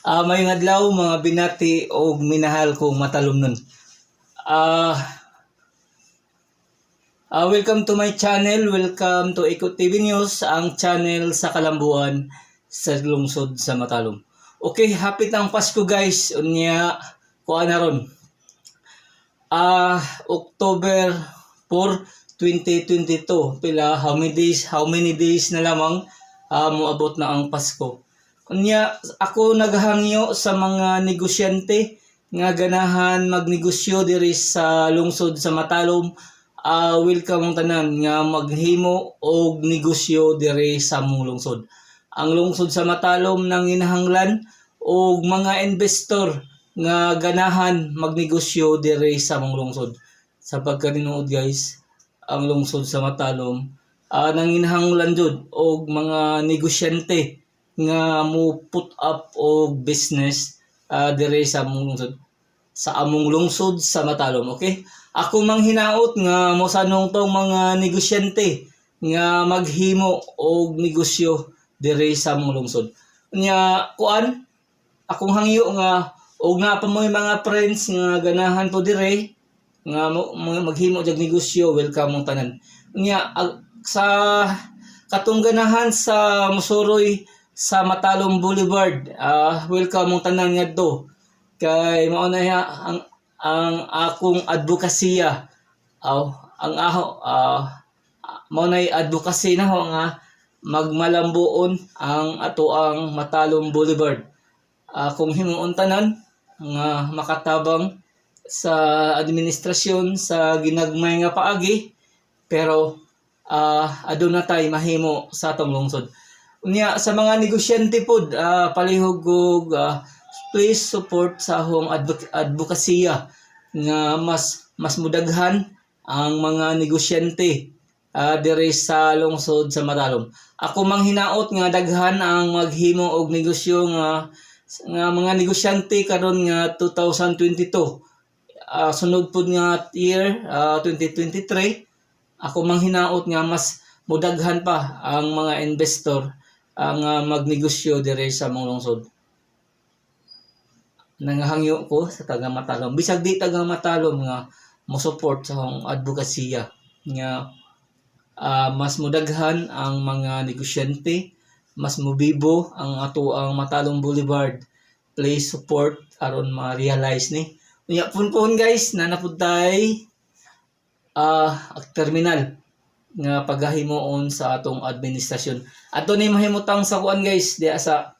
Mayong adlaw mga binati o minahal kong matalumnon. Welcome to my channel. Welcome to Ikot TV News, ang channel sa kalambuan sa lungsod sa Matalom. Okay, hapit ang Pasko guys. Unya kuan na ron. October 4, 2022. How many days na lamang moabot na ang Pasko. Unya ako naghangyo sa mga negosyante nga ganahan magnegosyo diri sa lungsod sa Matalom. Welcome ang tanan nga maghimo og negosyo diri sa among lungsod. Ang lungsod sa Matalom nang hinahanglan og mga investor nga ganahan magnegosyo diri sa among lungsod. Sa pagkatinuod guys, ang lungsod sa Matalom nang hinahanglan jud og mga negosyante nga mo put up og business diri sa among lungsod sa Matalom. Okay, ako mang hinaot nga mosanong tong mga negosyante nga maghimo og negosyo diri sa among lungsod. Nya kuan akong hangyo nga og nga pa mo'y mga friends nga ganahan po diri nga maghimo og negosyo, welcome mong tanan. Nya sa katong ganahan sa Musuroy sa Matalom Boulevard, welcome mong tanan ngadto kay mao na ang akong advokasya mao nay advocacy na ho nga magmalambuon ang atoang Matalom Boulevard. Kung himuon tanan nga makatabang sa administrasyon sa ginagmay nga paagi, pero aduna tay mahimo sa atong lungsod. Unya sa mga negosyante pod, palihog og please support sa akong advokasya nga mas mudaghan ang mga negosyante diri sa lungsod sa Matalom. Ako mang hinaot nga daghan ang maghimo og negosyo nga mga negosyante karon nga 2022. Sunod pud nga year 2023, ako mang hinaot nga mas mudaghan pa ang mga investor ang magnegosyo diri sa among lungsod. Nangahangyo ko sa taga Matalom, bisag di taga Matalom nga mo support sa akong advokasya nga mas mudaghan ang mga negosyante, mas mubibo ang ato ang Matalom Boulevard. Please support aron ma-realize ni. Unya punpon guys, nanapud tay terminal nga pagahimoon sa atong administrasyon. Ato ni mahimutang sa kuan guys, diha sa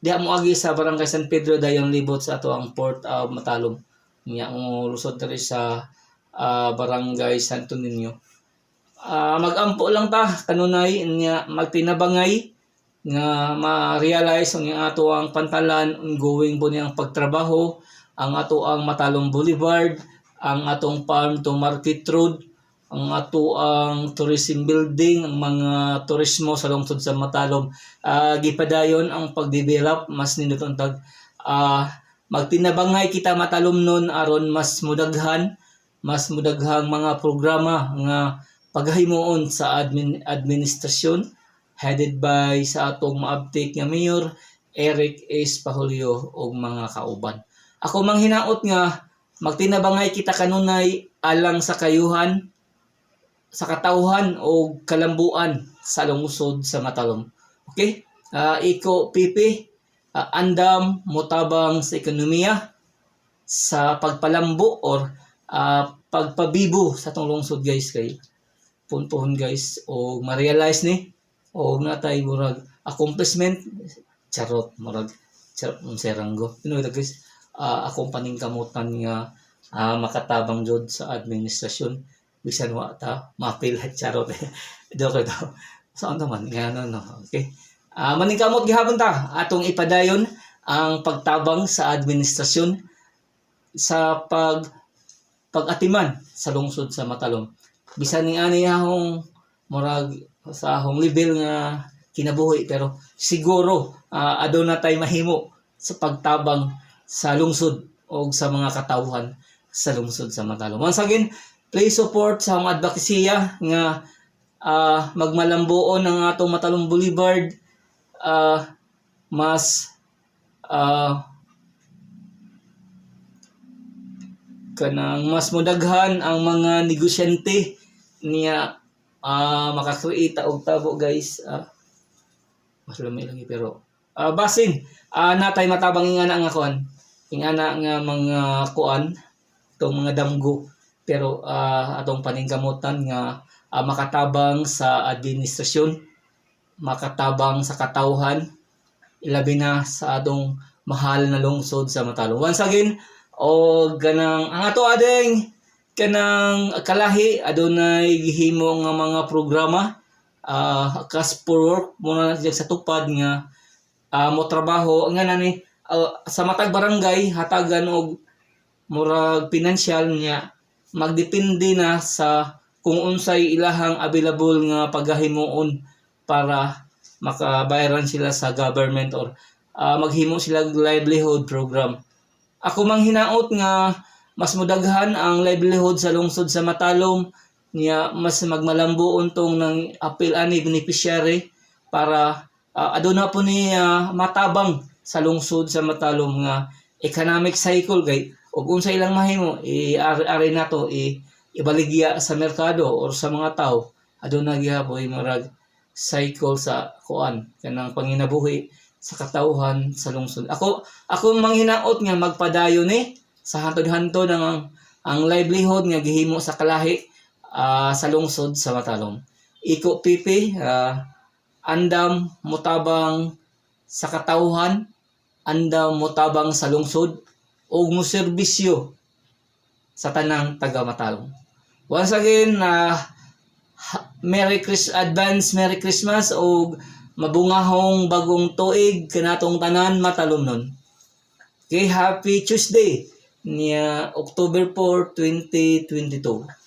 diha mo agi sa Barangay San Pedro dayon libot sa ato ang Port of Matalom. Nya mo lusod diri sa Barangay Santo Niño. Magampo lang ta kanunay nya magtinabangay nga ma-realize ang ato ang pantalan ongoing po niyang pagtrabaho, ang ato ang Matalom Boulevard, ang atong farm to market road, ang ato ang tourism building, ang mga turismo sa lungsod sa Matalom. Gipadayon ang pagdevelop mas nindot tag magtinabangay kita Matalom nun aron mas mudaghang mga programa nga paghimuon sa administrasyon headed by sa atong maabtik nga Mayor Eric S. Pahulio og mga kauban. Ako mang hinaot nga magtinabangay kita kanunay alang sa kayuhan, sa katawhan o kalambuan sa lungsod sa Matalom. Okay? Iko pipi andam motabang sa ekonomiya, sa pagpalambo or pagpabibo sa atong lungsod guys, kay puntohon guys o ma-realize ni o natay murag accomplishment charot seranggo guys. Akong paningkamutan nga makatabang jud sa administrasyon bisan wa ta mapil charot joke daw saan naman ngano okay. Maningkamot gihapon ta atong ipadayon ang pagtabang sa administrasyon sa pag-atiman sa lungsod sa Matalom. Bisan ni ani akong murag sa akong level nga kinabuhi, pero siguro aduna tay mahimo sa pagtabang sa lungsod o sa mga katawhan sa lungsod sa Matalom. Once again, please support sa akong advokasya nga magmalambuon ang atong Matalom Boulevard, mas kanang mas modaghan ang mga negosyante niya makakreate og tabo guys. Mas lamay lagi pero basin natay matabang ingana nga kuan, ingana nga mga kuan tong mga damgo, pero atong paningkamutan nga makatabang sa administrasyon, makatabang sa katawhan, ilabi na sa atong mahal na lungsod sa Matalom. Once again, o ganang ang ato ading kanang kalahi adunay gihimo nga mga programa kas for work muna sa tupad nga mo trabaho nga nani sa matag barangay hatagan og murag pinansyal niya, magdepende na sa kung unsay ilahang available nga paghahimuon para makabayaran sila sa government or maghimo sila livelihood program. Ako mang hinaot nga mas modaghan ang livelihood sa lungsod sa Matalom niya, mas magmalambuon tong ng apil ani beneficiary para aduna po ni matabang sa lungsod sa Matalom nga economic cycle gay ug unsa ilang mahimo ari nato ibaligya sa merkado or sa mga tao, aduna gyapon murag cycle sa kuan kanang panginabuhi sa katawhan sa lungsod. Ako manghinaot nga magpadayon sa hantod-hantod ang livelihood nga gihimo sa kalahi sa lungsod sa Matalom. Iko pipi andam motabang sa katawhan, andam motabang sa lungsod ug moserbisyo sa tanang taga Matalom. Once again, Advance Merry Christmas o mabungahong bagong tuig kanatong tanan Matalomnon. Okay, Happy Tuesday niya October 4, 2022.